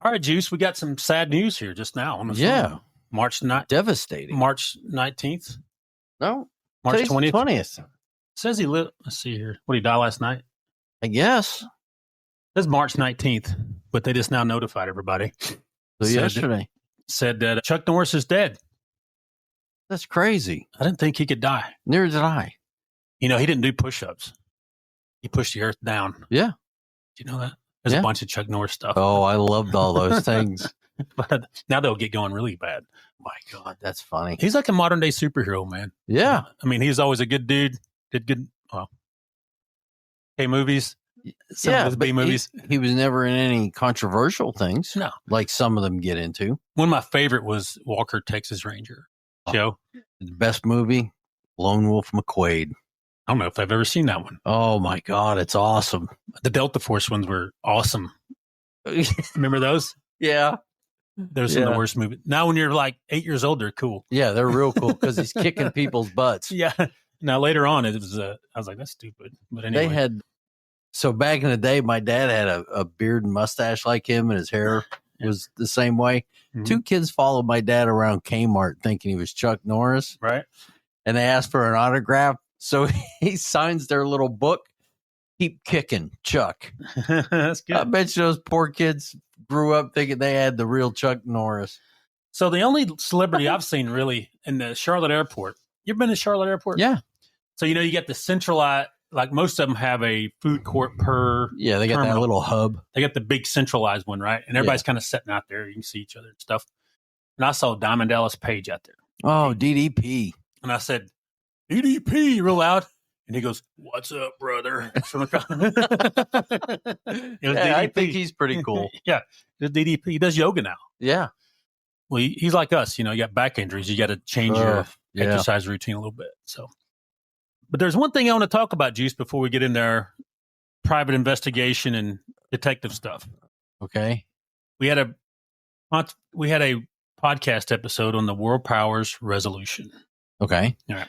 All right, Juice, we got some sad news here just now on the phone. Devastating. March 19th. No. March Today's 20th. 20th. Says he lived. Let's see here. What, he died last night? I guess. It says March 19th, but they just now notified everybody. So yesterday. Said that Chuck Norris is dead. That's crazy. I didn't think he could die. Neither did I. You know, he didn't do push-ups. He pushed the earth down. Yeah. Do you know that? There's a bunch of Chuck Norris stuff. Oh, I loved all those things. But now they'll get going really bad. My God, that's funny. He's like a modern-day superhero, man. Yeah. I mean, he's always a good dude. Did good, movies. Some of his B movies. He was never in any controversial things. No. Like some of them get into. One of my favorite was Walker, Texas Ranger. Joe? The best movie, Lone Wolf McQuade. I don't know if I've ever seen that one. Oh, my God. It's awesome. The Delta Force ones were awesome. Remember those? Yeah. Those are the worst movies. Now, when you're like 8 years old, they're cool. Yeah, they're real cool because he's kicking people's butts. Yeah. Now, later on, it was, I was like, that's stupid. But anyway. So back in the day, my dad had a beard and mustache like him, and his hair was the same way. Mm-hmm. 2 kids followed my dad around Kmart thinking he was Chuck Norris. Right. And they asked for an autograph. So he signs their little book, Keep Kicking, Chuck. That's good. I bet you those poor kids grew up thinking they had the real Chuck Norris. So the only celebrity I've seen really in the Charlotte airport. You ever been to Charlotte airport? Yeah. So, you know, you get the centralized, like most of them have a food court per Yeah, they got terminal. That little hub. They got the big centralized one, right? And everybody's kind of sitting out there. You can see each other and stuff. And I saw Diamond Dallas Page out there. Oh, DDP. And I said, DDP, real loud. And he goes, "What's up, brother?" It was DDP. I think he's pretty cool. Yeah. It's DDP. He does yoga now. Yeah. Well, he's like us. You know, you got back injuries. You got to change your exercise routine a little bit. So, but there's one thing I want to talk about, Juice, before we get into our private investigation and detective stuff. Okay. We had a podcast episode on the World Powers Resolution. Okay. All right.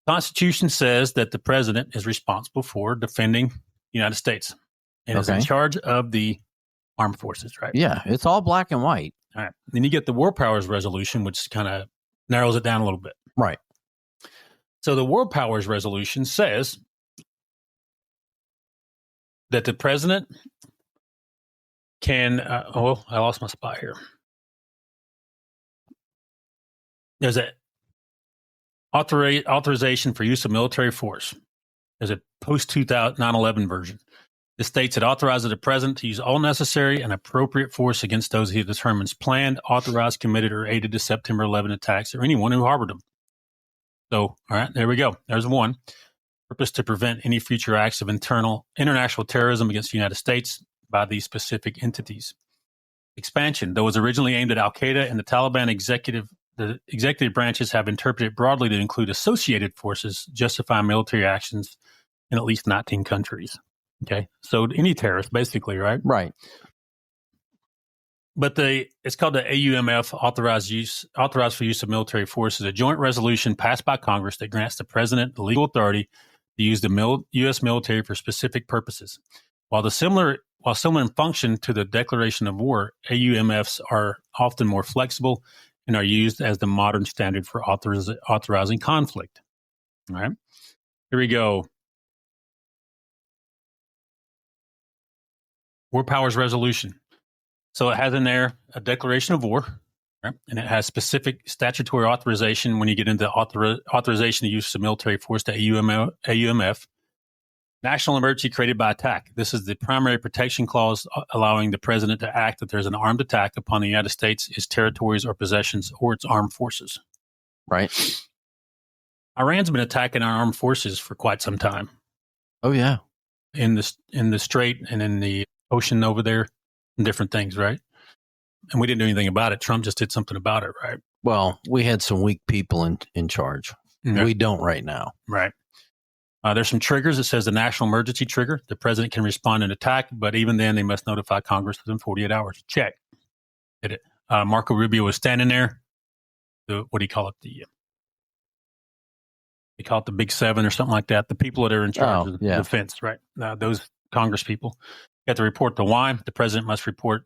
Constitution says that the president is responsible for defending the United States and is in charge of the armed forces, right? Yeah, it's all black and white. All right. Then you get the World Powers Resolution, which kind of narrows it down a little bit. Right. So the World Powers Resolution says that the president can, I lost my spot here. There's a authorization for use of military force. There's a post-9/11 version. It states it authorizes the president to use all necessary and appropriate force against those he determines planned, authorized, committed, or aided the September 11 attacks or anyone who harbored them. So, all right, there we go. There's one. Purpose to prevent any future acts of international terrorism against the United States by these specific entities. Expansion, though it was originally aimed at Al-Qaeda and the Taliban the executive branches have interpreted broadly to include associated forces justifying military actions in at least 19 countries. Okay, so any terrorist, basically, right? Right. But it's called the AUMF, authorized for use of military force, is a joint resolution passed by Congress that grants the president the legal authority to use the U.S. military for specific purposes. While similar in function to the declaration of war, AUMFs are often more flexible and are used as the modern standard for authorizing conflict. All right, here we go. War Powers Resolution. So it has in there a declaration of war, right? And it has specific statutory authorization when you get into authorization to use of military force to AUMF. National emergency created by attack. This is the primary protection clause allowing the president to act if there's an armed attack upon the United States, its territories or possessions, or its armed forces. Right. Iran's been attacking our armed forces for quite some time. Oh, yeah. In the strait and in the ocean over there and different things, right? And we didn't do anything about it. Trump just did something about it, right? Well, we had some weak people in charge. Yeah. We don't right now. Right. There's some triggers. It says the national emergency trigger. The president can respond to an attack, but even then they must notify Congress within 48 hours. Check. Did it. Marco Rubio was standing there. What do you call it? They call it the Big Seven or something like that. The people that are in charge of the defense, right? Those Congress people. You have to report the why. The president must report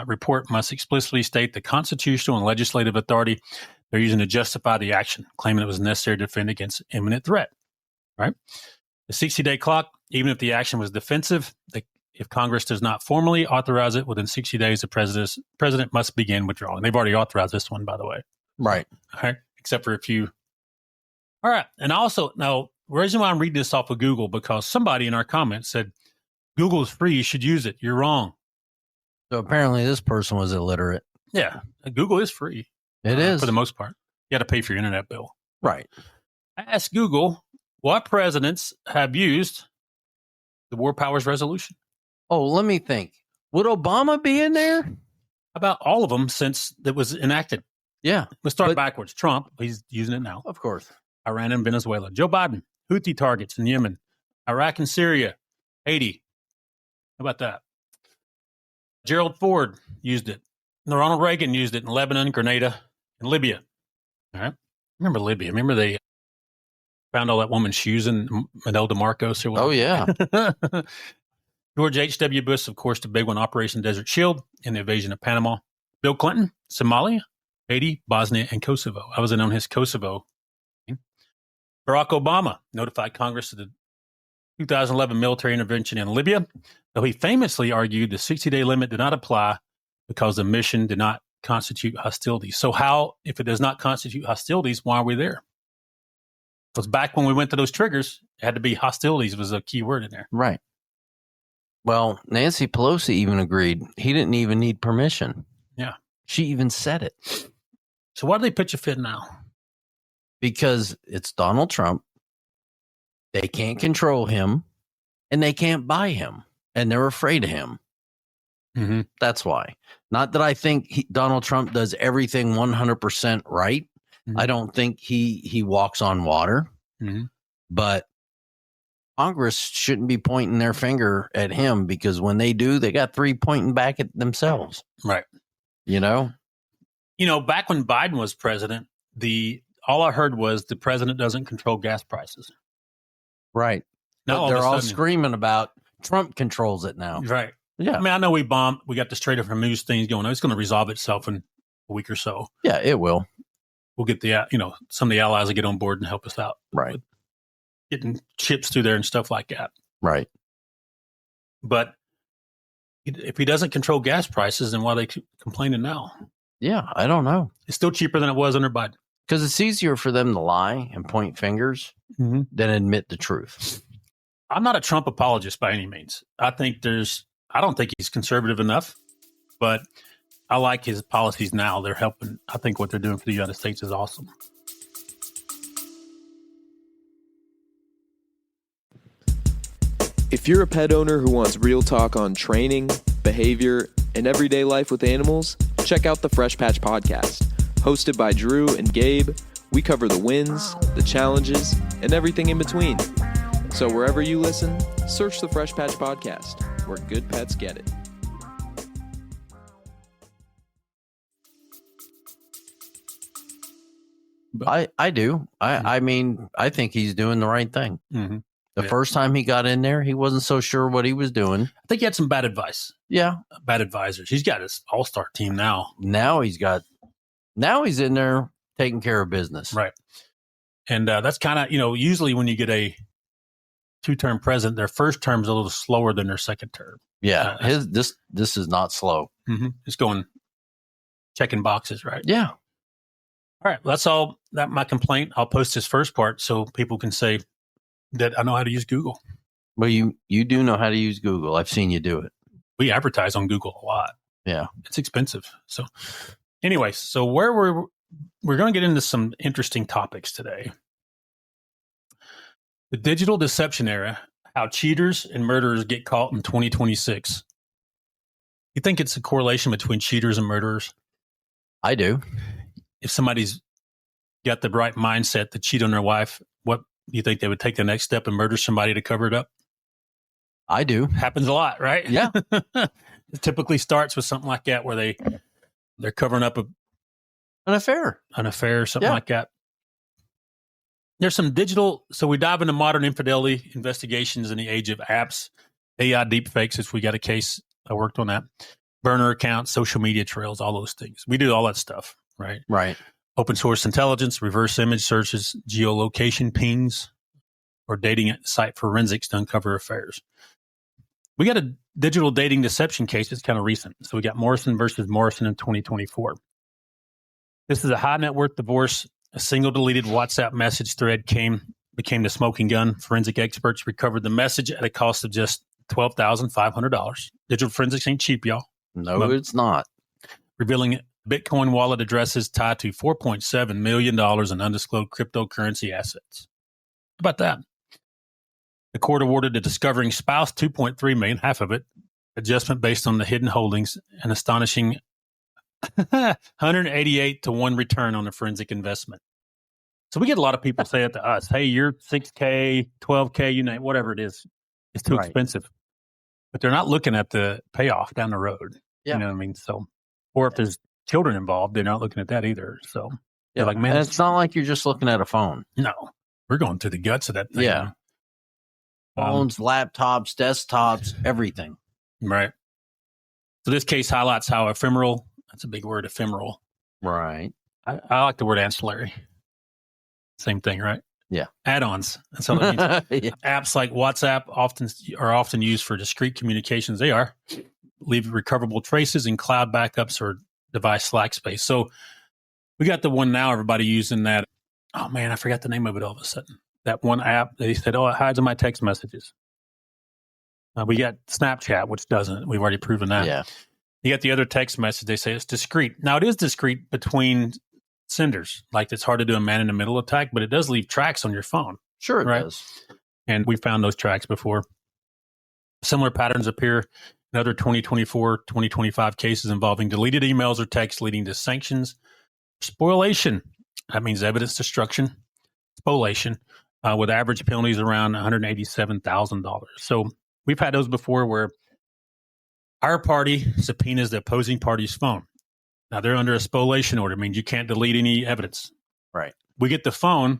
report must explicitly state the constitutional and legislative authority they're using to justify the action, claiming it was necessary to defend against imminent threat. Right? The 60-day clock, even if the action was defensive, if Congress does not formally authorize it within 60 days, the president must begin withdrawing. They've already authorized this one, by the way. Right. All right. Except for a few. All right. And also, now, the reason why I'm reading this off of Google, because somebody in our comments said, Google is free. You should use it. You're wrong. So apparently this person was illiterate. Yeah. Google is free. It is. For the most part. You got to pay for your internet bill. Right. I asked Google, what presidents have used the War Powers Resolution? Oh, let me think. Would Obama be in there? About all of them since it was enacted. Yeah. Let's start backwards. Trump, he's using it now. Of course. Iran and Venezuela. Joe Biden, Houthi targets in Yemen. Iraq and Syria. Haiti. How about that? Gerald Ford used it. Ronald Reagan used it in Lebanon, Grenada, and Libya. All right. Remember Libya. Remember they found all that woman's shoes in Manel DeMarcos or whatever. Oh, yeah. George H.W. Bush, of course, the big one, Operation Desert Shield, and the invasion of Panama. Bill Clinton, Somalia, Haiti, Bosnia, and Kosovo. I was in on his Kosovo. Barack Obama notified Congress of the 2011 military intervention in Libya, though he famously argued the 60-day limit did not apply because the mission did not constitute hostilities. So how, if it does not constitute hostilities, why are we there? Because back when we went to those triggers, it had to be hostilities was a key word in there. Right. Well, Nancy Pelosi even agreed. He didn't even need permission. Yeah. She even said it. So why do they pitch a fit now? Because it's Donald Trump. They can't control him, and they can't buy him, and they're afraid of him. Mm-hmm. That's why. Not that I think Donald Trump does everything 100% right. Mm-hmm. I don't think he walks on water. Mm-hmm. But Congress shouldn't be pointing their finger at him, because when they do, they got three pointing back at themselves. Right. You know, back when Biden was president, all I heard was the president doesn't control gas prices. Right. Now they're all screaming about Trump controls it now. Right. Yeah. I mean, I know we got the Strait of Hormuz things going on. It's going to resolve itself in a week or so. Yeah, it will. We'll get some of the allies will get on board and help us out. Right. Getting ships through there and stuff like that. Right. But if he doesn't control gas prices, then why are they complaining now? Yeah, I don't know. It's still cheaper than it was under Biden. Because it's easier for them to lie and point fingers than admit the truth. I'm not a Trump apologist by any means. I don't think he's conservative enough, but I like his policies now. They're helping. I think what they're doing for the United States is awesome. If you're a pet owner who wants real talk on training, behavior, and everyday life with animals, check out the Fresh Patch Podcast. Hosted by Drew and Gabe, we cover the wins, the challenges, and everything in between. So wherever you listen, search the Fresh Patch Podcast, where good pets get it. I do. I mean, I think he's doing the right thing. Mm-hmm. The first time he got in there, he wasn't so sure what he was doing. I think he had some bad advice. Yeah. Bad advisors. He's got his all-star team now. Now he's in there taking care of business. Right. And that's kind of, usually when you get a two-term president, their first term is a little slower than their second term. Yeah. This is not slow. Mm-hmm. It's going, checking boxes, right? Yeah. All right. That's all that my complaint. I'll post this first part so people can say that I know how to use Google. Well, you do know how to use Google. I've seen you do it. We advertise on Google a lot. Yeah. It's expensive. So anyway, so where we're going to get into some interesting topics today. The digital deception era, how cheaters and murderers get caught in 2026. You think it's a correlation between cheaters and murderers? I do. If somebody's got the right mindset to cheat on their wife, what do you think they would take the next step and murder somebody to cover it up? I do. Happens a lot, right? Yeah. It typically starts with something like that where they're covering up an affair, or something like that. There's some so we dive into modern infidelity investigations in the age of apps, AI deepfakes, if we got a case. I worked on that. burner accounts, social media trails, all those things. We do all that stuff, right? Right. Open source intelligence, reverse image searches, geolocation pings, or dating site forensics to uncover affairs. We got a digital dating deception case that's kind of recent. So we got Morrison versus Morrison in 2024. This is a high net worth divorce. A single deleted WhatsApp message thread became the smoking gun. Forensic experts recovered the message at a cost of just $12,500. Digital forensics ain't cheap, y'all. No, it's not. Revealing Bitcoin wallet addresses tied to $4.7 million in undisclosed cryptocurrency assets. How about that? The court awarded the discovering spouse $2.3 million, half of it, adjustment based on the hidden holdings, an astonishing 188 to 1 return on the forensic investment. So we get a lot of people say it to us, hey, you're $6K, $12K, you name whatever it is. It's too expensive. But they're not looking at the payoff down the road. Yeah. You know what I mean? So, or if there's children involved, they're not looking at that either. So they're like, man, and it's not like you're just looking at a phone. No, we're going through the guts of that thing. Yeah. Phones, laptops, desktops, everything. Right. So this case highlights how ephemeral, that's a big word, ephemeral. Right. I like the word ancillary. Same thing, right? Yeah. Add-ons. That's all it means. Yeah. Apps like WhatsApp are often used for discrete communications. They are. Leave recoverable traces in cloud backups or device slack space. So we got the one now, everybody using that. Oh, man, I forgot the name of it all of a sudden. That one app, they said, oh, it hides in my text messages. We got Snapchat, which doesn't. We've already proven that. Yeah. You got the other text message. They say it's discrete. Now, it is discrete between senders. Like, it's hard to do a man-in-the-middle attack, but it does leave tracks on your phone. Sure, it does. And we found those tracks before. Similar patterns appear in other 2024, 2025 cases involving deleted emails or texts leading to sanctions. Spoliation. That means evidence destruction. Spoliation. With average penalties around $187,000. So we've had those before where our party subpoenas the opposing party's phone. Now they're under a spoliation order. It means you can't delete any evidence. Right. We get the phone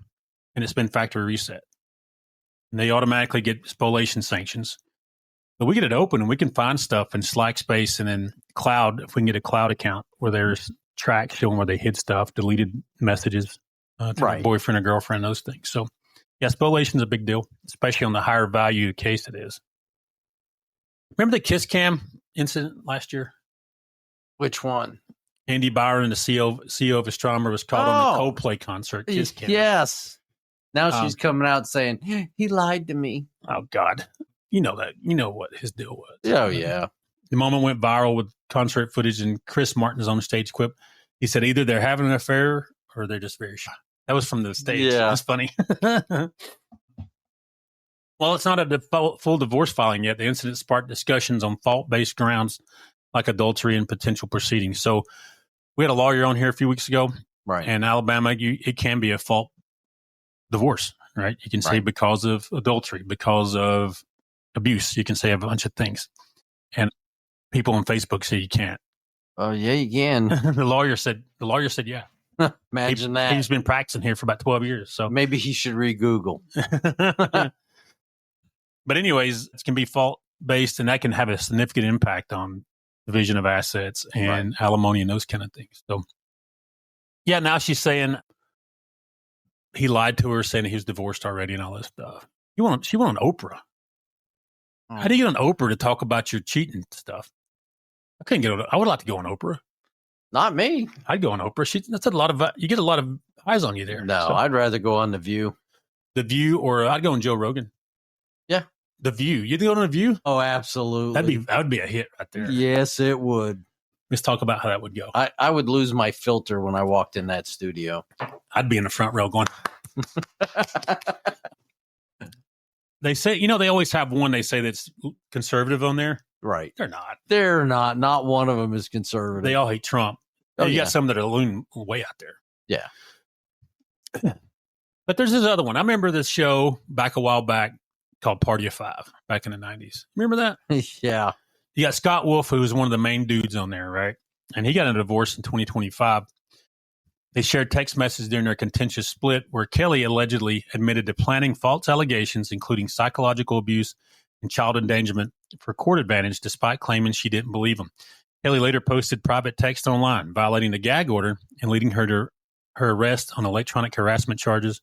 and it's been factory reset. And they automatically get spoliation sanctions. But we get it open and we can find stuff in Slack space and in cloud, if we can get a cloud account where there's tracks showing where they hid stuff, deleted messages to their boyfriend or girlfriend, those things. So yeah, spoliation is a big deal, especially on the higher value case it is. Remember the Kiss Cam incident last year? Which one? Andy Byron, the CEO of Astronomer, was caught on the Coldplay concert. Kiss Cam. Yes. Now she's coming out saying, he lied to me. Oh, God. You know that. You know what his deal was. Oh, yeah. The moment went viral with concert footage and Chris Martin's on stage quip. He said either they're having an affair or they're just very shy. That was from the stage. Yeah. That's funny. Well, it's not a full divorce filing yet. The incident sparked discussions on fault-based grounds like adultery and potential proceedings. So we had a lawyer on here a few weeks ago. Right. In Alabama, it can be a fault divorce, right? You can say because of adultery, because of abuse. You can say a bunch of things. And people on Facebook say you can't. Oh, yeah, you can. The lawyer said yeah. Imagine that. He's been practicing here for about 12 years. So maybe he should re-Google. But anyways, it can be fault-based, and that can have a significant impact on division of assets and alimony and those kind of things. So, yeah, now she's saying he lied to her, saying he was divorced already and all this stuff. She went on Oprah. Oh. How do you get on Oprah to talk about your cheating stuff? I would like to go on Oprah. Not me. I'd go on Oprah. You get a lot of eyes on you there. No, so, I'd rather go on The View. The View, or I'd go on Joe Rogan. Yeah. The View. You'd go on The View? Oh, absolutely. That would be a hit right there. Yes, it would. Let's talk about how that would go. I would lose my filter when I walked in that studio. I'd be in the front row going. They say, they always have one they say that's conservative on there. Right. They're not. They're not. Not one of them is conservative. They all hate Trump. You got some that are looming way out there. Yeah. But there's this other one. I remember this show a while back called Party of Five back in the 90s. Remember that? Yeah. You got Scott Wolf, who was one of the main dudes on there, right? And he got a divorce in 2025. They shared text messages during their contentious split where Kelly allegedly admitted to planning false allegations, including psychological abuse and child endangerment for court advantage, despite claiming she didn't believe him. Haley later posted private text online, violating the gag order and leading her to her arrest on electronic harassment charges.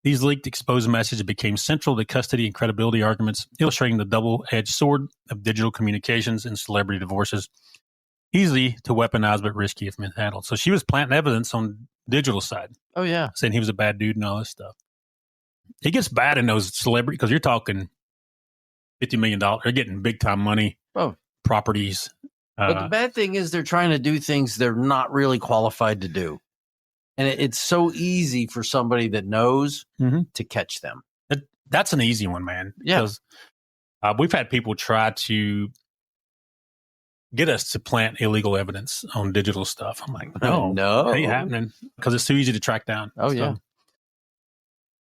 These leaked exposed messages became central to custody and credibility arguments, illustrating the double-edged sword of digital communications and celebrity divorces. Easy to weaponize, but risky if mishandled. So she was planting evidence on digital side. Oh, yeah. Saying he was a bad dude and all this stuff. It gets bad in those celebrities because you're talking $50 million. They're getting big-time money, properties. But the bad thing is they're trying to do things they're not really qualified to do. And it's so easy for somebody that knows to catch them. That's an easy one, man. Yeah. Because we've had people try to get us to plant illegal evidence on digital stuff. I'm like, no, it ain't happening because it's too easy to track down. Oh, yeah.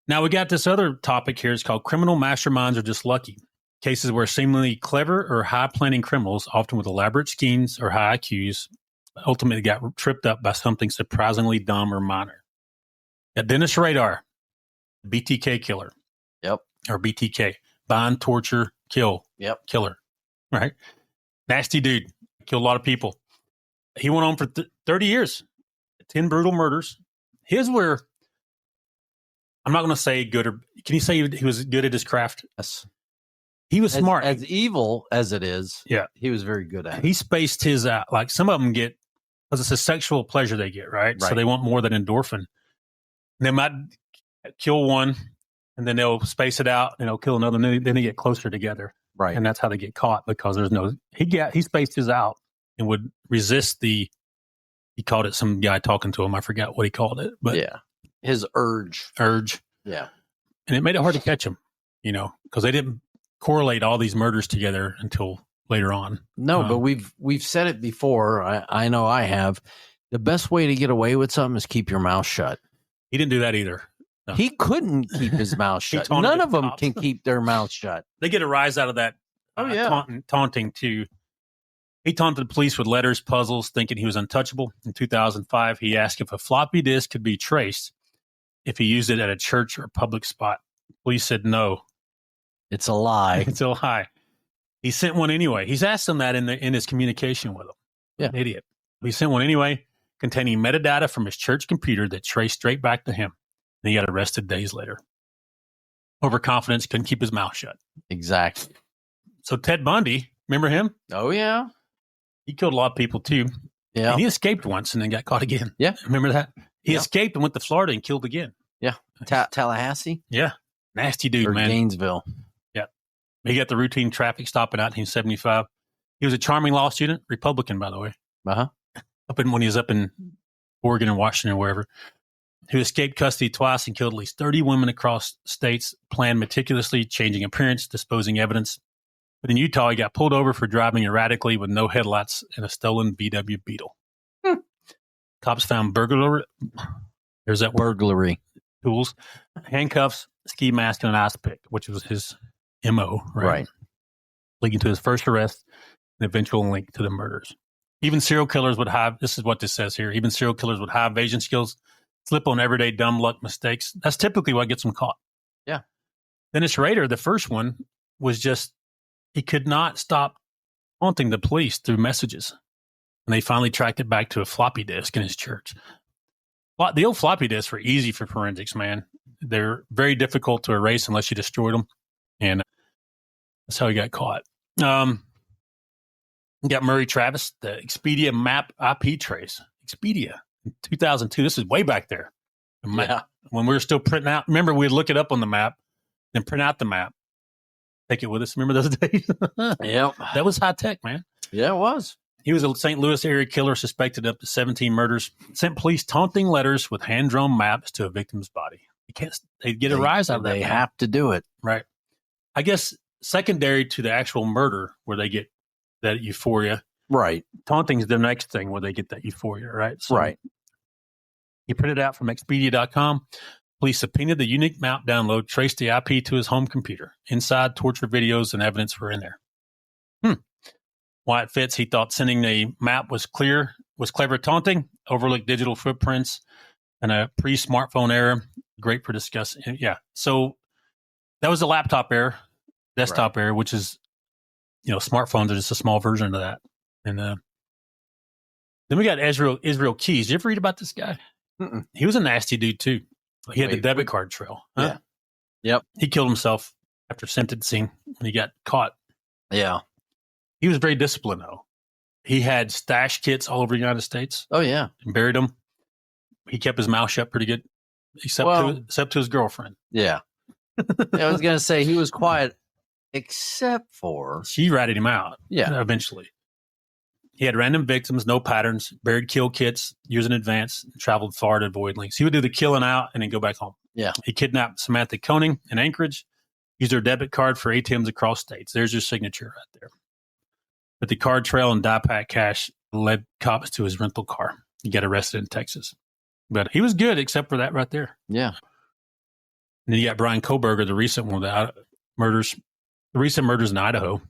Now we got this other topic here. It's called criminal masterminds are just lucky. Cases where seemingly clever or high-planning criminals, often with elaborate schemes or high IQs, ultimately got tripped up by something surprisingly dumb or minor. Got Dennis Rader, BTK killer. Yep. Or BTK. Bind, torture, kill. Yep. Killer. Right? Nasty dude. Killed a lot of people. He went on for 30 years. 10 brutal murders. His were, I'm not going to say good or, can you say he was good at his craft? Yes. He was smart. As evil as it is, yeah, he was very good at it. He spaced his out. Like some of them get, because it's a sexual pleasure they get, right? So they want more than endorphin. And they might kill one, and then they'll space it out, and they'll kill another, and then they get closer together. Right. And that's how they get caught, because there's no, he spaced his out and would resist he called it, some guy talking to him, I forgot what he called it. But yeah, his urge. Yeah. And it made it hard to catch him, because they didn't correlate all these murders together until later on. No, but we've said it before. I know I have. The best way to get away with something is keep your mouth shut. He didn't do that either. No. He couldn't keep his mouth shut. None of them can keep their mouth shut. They get a rise out of that. Taunting too. He taunted the police with letters, puzzles, thinking he was untouchable. In 2005, he asked if a floppy disk could be traced if he used it at a church or public spot. Police said no. It's a lie. It's a lie. He sent one anyway. He's asked him that in his communication with him. Yeah. An idiot. He sent one anyway, containing metadata from his church computer that traced straight back to him. And he got arrested days later. Overconfidence, couldn't keep his mouth shut. Exactly. So Ted Bundy, remember him? Oh, yeah. He killed a lot of people too. Yeah. And he escaped once and then got caught again. Yeah. Remember that? He escaped and went to Florida and killed again. Yeah. Tallahassee? Yeah. Nasty dude, or man. Gainesville. Yeah. He got the routine traffic stop in 1975. He was a charming law student, Republican, by the way. Uh-huh. When he was up in Oregon and Washington or wherever. Who escaped custody twice and killed at least 30 women across states, planned meticulously, changing appearance, disposing evidence. But in Utah, he got pulled over for driving erratically with no headlights and a stolen VW Beetle. Cops found burglary. There's that word, burglary tools, handcuffs, ski mask, and an ice pick, which was his MO, right? Leading to his first arrest and eventual link to the murders. Even serial killers would have, this is what this says here, even serial killers would have evasion skills, slip on everyday dumb luck mistakes. That's typically what gets them caught. Yeah. Dennis Rader, the first one, was just, he could not stop haunting the police through messages. And they finally tracked it back to a floppy disk in his church. The old floppy disks were easy for forensics, man. They're very difficult to erase unless you destroyed them. And that's how he got caught. You got Murray Travis, the Expedia map IP trace. Expedia in 2002. This is way back there. Yeah. When we were still printing out. Remember, we'd look it up on the map, then print out the map. Take it with us. Remember those days? Yep. That was high tech, man. Yeah, it was. He was a St. Louis area killer suspected up to 17 murders. Sent police taunting letters with hand-drawn maps to a victim's body. They get a rise out of that. They have to do it. Right. I guess secondary to the actual murder where they get that euphoria. Right. Taunting is the next thing where they get that euphoria, right? So right. He printed out from Expedia.com. Police subpoenaed the unique map download, traced the IP to his home computer. Inside, torture videos and evidence were in there. Why it fits, he thought sending the map was clever taunting, overlooked digital footprints, and a pre-smartphone era. Great for discussing. Yeah. So that was the laptop era, desktop era, which is, smartphones are just a small version of that. And Then we got Israel Keys. You ever read about this guy? Mm-mm. He was a nasty dude too. He had the debit card trail. Huh? Yeah. Yep. He killed himself after sentencing when he got caught. Yeah. He was very disciplined though. He had stash kits all over the United States. Oh yeah. And buried them. He kept his mouth shut pretty good, except to his girlfriend. Yeah. I was gonna say he was quiet, except for she ratted him out. Yeah. Eventually. He had random victims, no patterns, buried kill kits years in advance, traveled far to avoid links. He would do the killing out and then go back home. Yeah. He kidnapped Samantha Koenig in Anchorage, used her debit card for ATMs across states. There's your signature right there. But the card trail and die pack cash led cops to his rental car. He got arrested in Texas. But he was good except for that right there. Yeah. And then you got Bryan Kohberger, the recent one, the recent murders in Idaho.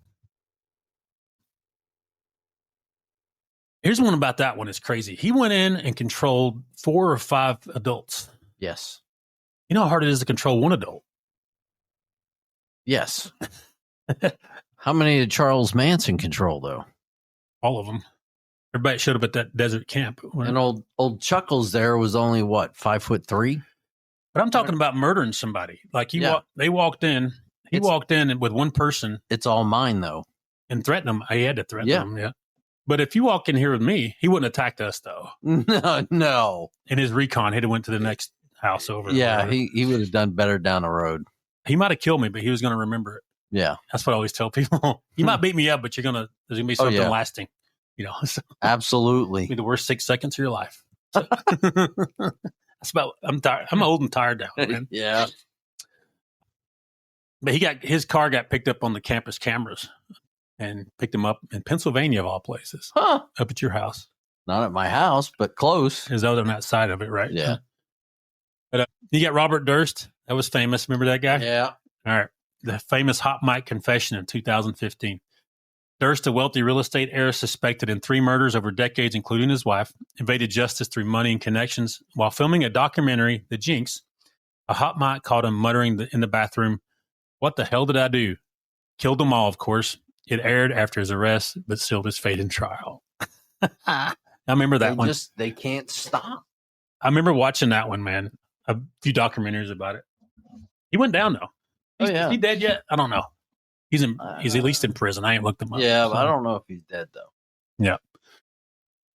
Here's one about that one. It's crazy. He went in and controlled 4 or 5 adults. Yes. You know how hard it is to control one adult? Yes. How many did Charles Manson control, though? All of them. Everybody showed up at that desert camp. And old Chuckles there was only, what, 5'3"? But I'm talking about murdering somebody. Like they walked in. He walked in with one person. It's all mine, though. And threatened them. He had to threaten them, yeah. But if you walk in here with me, he wouldn't attack us, though. No. In his recon, he'd have went to the next house over. Yeah, he would have done better down the road. He might have killed me, but he was going to remember it. Yeah. That's what I always tell people. You might beat me up, but there's going to be something lasting. You know, so, absolutely. Be the worst 6 seconds of your life. So, that's about. I'm tired. I'm old and tired now, man. Yeah. But his car got picked up on the campus cameras, and picked him up in Pennsylvania of all places. Huh? Up at your house. Not at my house, but close. His other on that side of it, right? Yeah. But you got Robert Durst. That was famous. Remember that guy? Yeah. All right. The famous hot mic confession in 2015. Durst, a wealthy real estate heir suspected in 3 murders over decades, including his wife, evaded justice through money and connections. While filming a documentary, The Jinx, a hot mic caught him muttering in the bathroom, "What the hell did I do?" Killed them all, of course. It aired after his arrest, but sealed his fate in trial. I remember that one. They can't stop. I remember watching that one, man. A few documentaries about it. He went down, though. Is he dead yet? I don't know. He's at least in prison. I ain't looked him up. Yeah, but I don't know if he's dead, though. Yeah.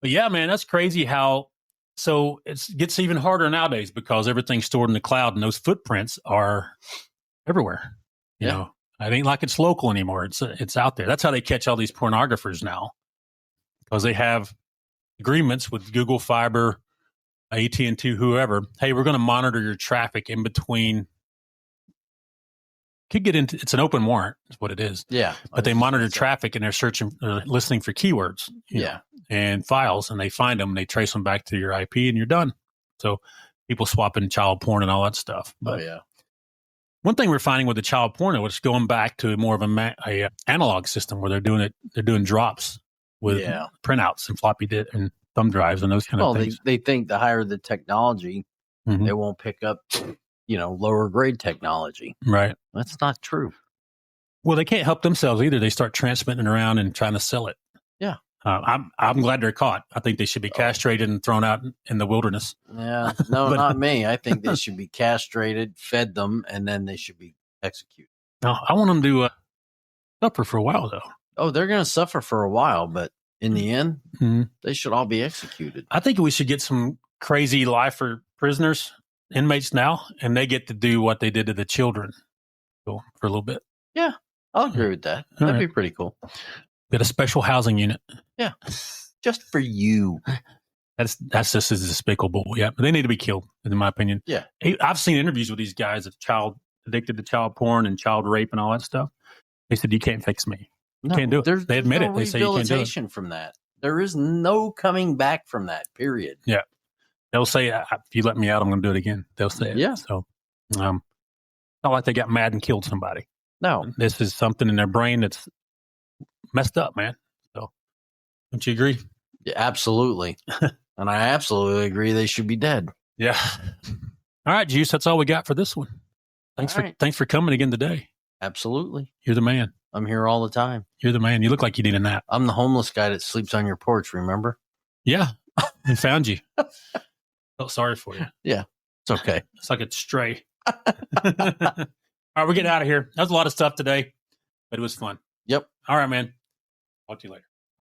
But yeah, man, that's crazy how. So it gets even harder nowadays because everything's stored in the cloud and those footprints are everywhere. You know, it ain't like it's local anymore. It's out there. That's how they catch all these pornographers now, because they have agreements with Google Fiber, AT&T, whoever. Hey, we're going to monitor your traffic in between. Could get into it's an open warrant, is what it is. Yeah, but they monitor traffic and they're searching, listening for keywords. Yeah, and files, and they find them. And they trace them back to your IP, and you're done. So people swapping child porn and all that stuff. But one thing we're finding with the child porn is going back to more of a analog system where they're doing it. They're doing drops with printouts and floppy disk and thumb drives and those kind of things. They think the higher the technology, they won't pick up, lower grade technology. Right. That's not true. Well, they can't help themselves either. They start transmitting around and trying to sell it. Yeah. I'm glad they're caught. I think they should be castrated and thrown out in the wilderness. Yeah, no, not me. I think they should be castrated, fed them, and then they should be executed. No, I want them to suffer for a while, though. Oh, they're going to suffer for a while, but in the end, they should all be executed. I think we should get some crazy lifer prisoners, inmates now, and they get to do what they did to the children for a little bit. Yeah, I'll agree with that. That'd be pretty cool. Get a special housing unit. Yeah. Just for you. That's just as despicable. Yeah. But they need to be killed, in my opinion. Yeah. I've seen interviews with these guys that's addicted to child porn and child rape and all that stuff. They said, you can't fix me. You can't do it. They admit it. They say you can't do it. From that. There is no coming back from that, period. Yeah. They'll say, if you let me out, I'm going to do it again. They'll say it. Yeah. So, not like they got mad and killed somebody. No. This is something in their brain that's messed up, man. So, don't you agree? Yeah, absolutely. And I absolutely agree they should be dead. Yeah. All right, Jus, that's all we got for this one. Thanks for coming again today. Absolutely. You're the man. I'm here all the time. You're the man. You look like you need a nap. I'm the homeless guy that sleeps on your porch, remember? Yeah, we found you. Felt sorry for you. Yeah, it's okay. It's like a stray. All right, we're getting out of here. That was a lot of stuff today, but it was fun. Yep. All right, man. Talk to you later.